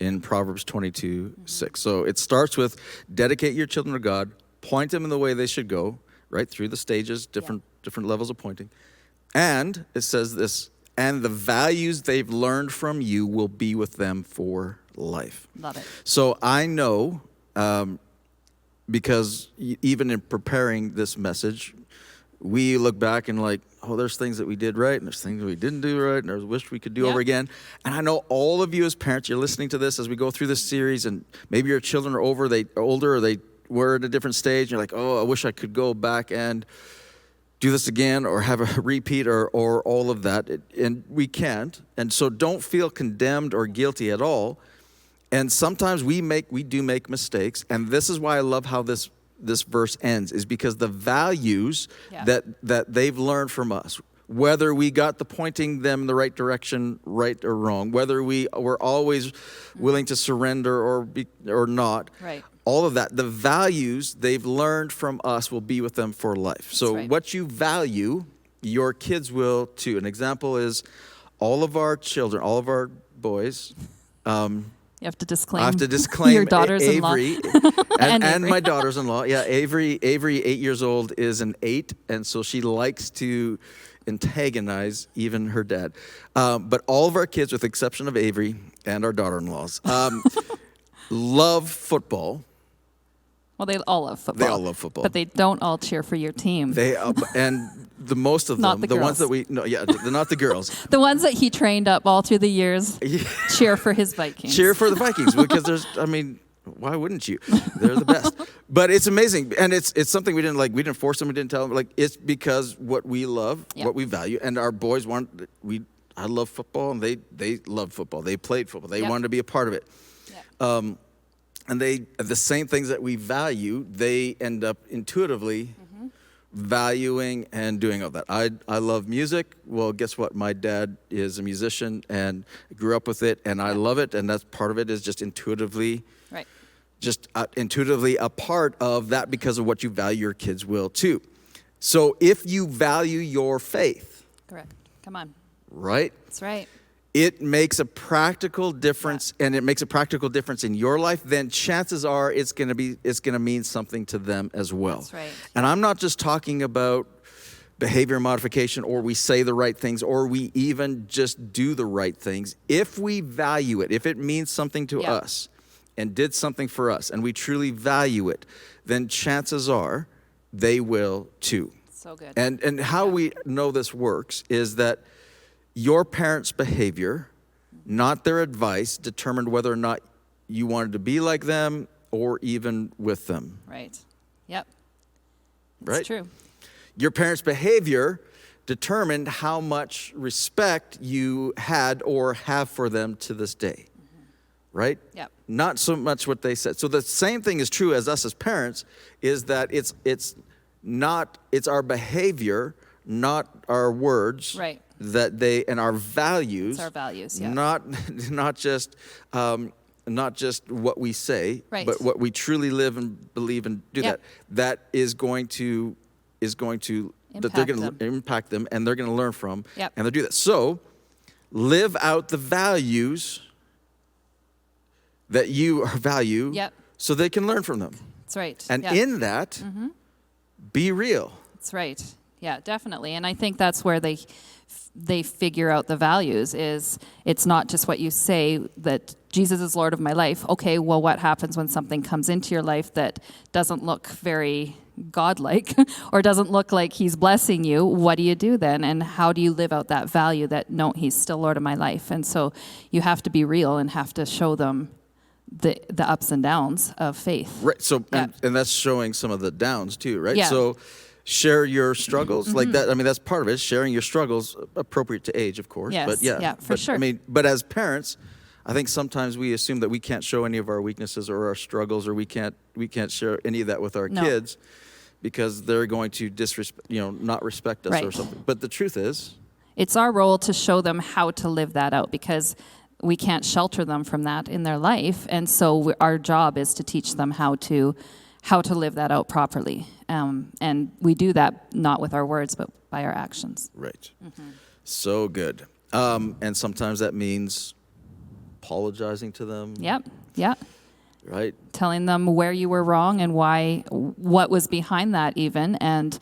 in Proverbs 22:6. So it starts with dedicate your children to God, point them in the way they should go, right, through the stages, different levels of pointing. And it says this, and the values they've learned from you will be with them for life. Love it. So I know, because even in preparing this message, we look back and like, oh, there's things that we did right, and there's things we didn't do right, and there's wish we could do over again. And I know all of you as parents, you're listening to this as we go through this series, and maybe your children are older, or they were at a different stage, and you're like, oh, I wish I could go back and do this again, or have a repeat, or all of that. And we can't. And so don't feel condemned or guilty at all. And sometimes we do make mistakes, and this is why I love how this verse ends, is because the values that they've learned from us, whether we got the pointing them in the right direction, right or wrong, whether we were always willing to surrender or not, right. All of that, the values they've learned from us will be with them for life. So what you value, your kids will too. An example is all of our children, all of our boys. You have to disclaim. I have to disclaim your daughters-in-law. Avery and my daughters-in-law. Yeah, Avery, 8 years old, is an 8, and so she likes to antagonize even her dad. But all of our kids, with the exception of Avery and our daughter-in-laws, love football. Well, they all love football. They all love football. But they don't all cheer for your team. And the most of them, the ones that they're not the girls. The ones that he trained up all through the years, cheer for his Vikings. Cheer for the Vikings, because why wouldn't you? They're the best. But it's amazing, and it's something we didn't force them, we didn't tell them. Like, it's because what we love, what we value, and our boys I love football, and they love football. They played football. They wanted to be a part of it. And the same things that we value, they end up intuitively valuing and doing all that. I love music. Well, guess what? My dad is a musician and grew up with it, and I love it. And that's part of it, is just intuitively, intuitively a part of that, because of what you value, your kids will too. So if you value your faith. Correct. Come on. Right? That's right. It makes a practical difference, and it makes a practical difference in your life, then chances are it's going to mean something to them as well. That's right. And I'm not just talking about behavior modification, or we say the right things, or we even just do the right things. If we value it, if it means something to us and did something for us, and we truly value it, then chances are they will too. So good. And how we know this works is that your parents' behavior, not their advice, determined whether or not you wanted to be like them or even with them. Right. Yep. Right? It's true. Your parents' behavior determined how much respect you had or have for them to this day. Right? Yep. Not so much what they said. So the same thing is true as us as parents, is that it's our behavior, not our words. Right. And our values. It's our values, yeah. Not just what we say, but what we truly live and believe and do. That is going to that they're going to impact them, and they're going to learn from, and they'll do that. So live out the values that you value, so they can learn from them. That's right. And in that, be real. That's right. Yeah, definitely. And I think that's where they figure out the values. Is it's not just what you say, that Jesus is Lord of my life. Okay, well, what happens when something comes into your life that doesn't look very godlike or doesn't look like he's blessing you? What do you do then? And how do you live out that value that, no, he's still Lord of my life? And so you have to be real and have to show them the ups and downs of faith. Right. So, and that's showing some of the downs too, right? Yeah. So share your struggles like that. I mean, that's part of it, sharing your struggles, appropriate to age, of course. Yes. But for sure. I mean, but as parents, I think sometimes we assume that we can't show any of our weaknesses or our struggles, or we can't share any of that with our kids, because they're going to not respect us or something. But the truth is, it's our role to show them how to live that out, because we can't shelter them from that in their life. And so our job is to teach them how to live that out properly. And we do that not with our words, but by our actions. Right. So good. And sometimes that means apologizing to them. Yep. Yeah. Right? Telling them where you were wrong and why, what was behind that even. And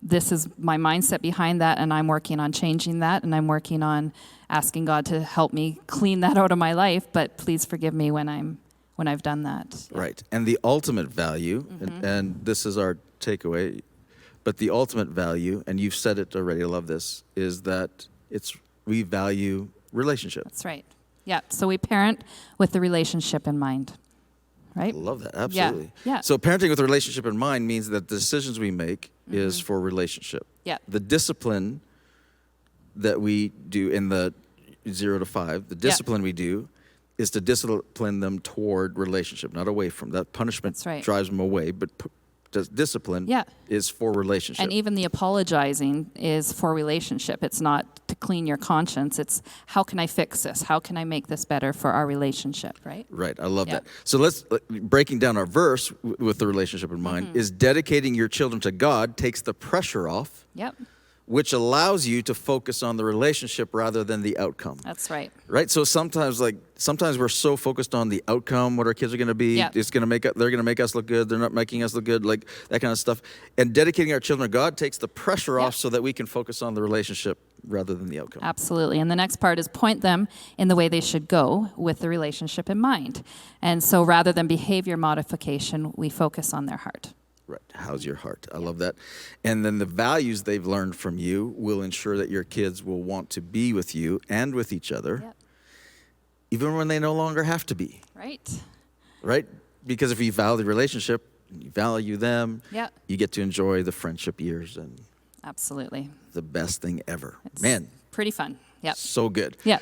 this is my mindset behind that, and I'm working on changing that, and I'm working on asking God to help me clean that out of my life, but please forgive me when I've done that. Yeah. Right. And the ultimate value, and this is our takeaway, but the ultimate value, and you've said it already, I love this, is that we value relationship. That's right. Yeah. So we parent with the relationship in mind. Right? I love that. Absolutely. Yeah. So parenting with a relationship in mind means that the decisions we make is for relationship. Yeah. The discipline that we do in the 0 to 5, the discipline we do is to discipline them toward relationship, not away from that. Punishment That's right. drives them away, but discipline is for relationship. And even the apologizing is for relationship. It's not to clean your conscience. It's how can I fix this? How can I make this better for our relationship, right? Right. I love that. So let's, breaking down our verse with the relationship in mind, is dedicating your children to God takes the pressure off. Yep. Which allows you to focus on the relationship rather than the outcome. That's right. Right? So sometimes we're so focused on the outcome, what our kids are going to be. Yeah. They're going to make us look good. They're not making us look good, like that kind of stuff. And dedicating our children to God takes the pressure off so that we can focus on the relationship rather than the outcome. Absolutely. And the next part is point them in the way they should go with the relationship in mind. And so rather than behavior modification, we focus on their heart. Right. How's your heart? I love that. And then the values they've learned from you will ensure that your kids will want to be with you and with each other, even when they no longer have to be. Right. Right? Because if you value the relationship, you value them, you get to enjoy the friendship years and absolutely the best thing ever. It's Man. pretty fun. Yep. So good. Yeah.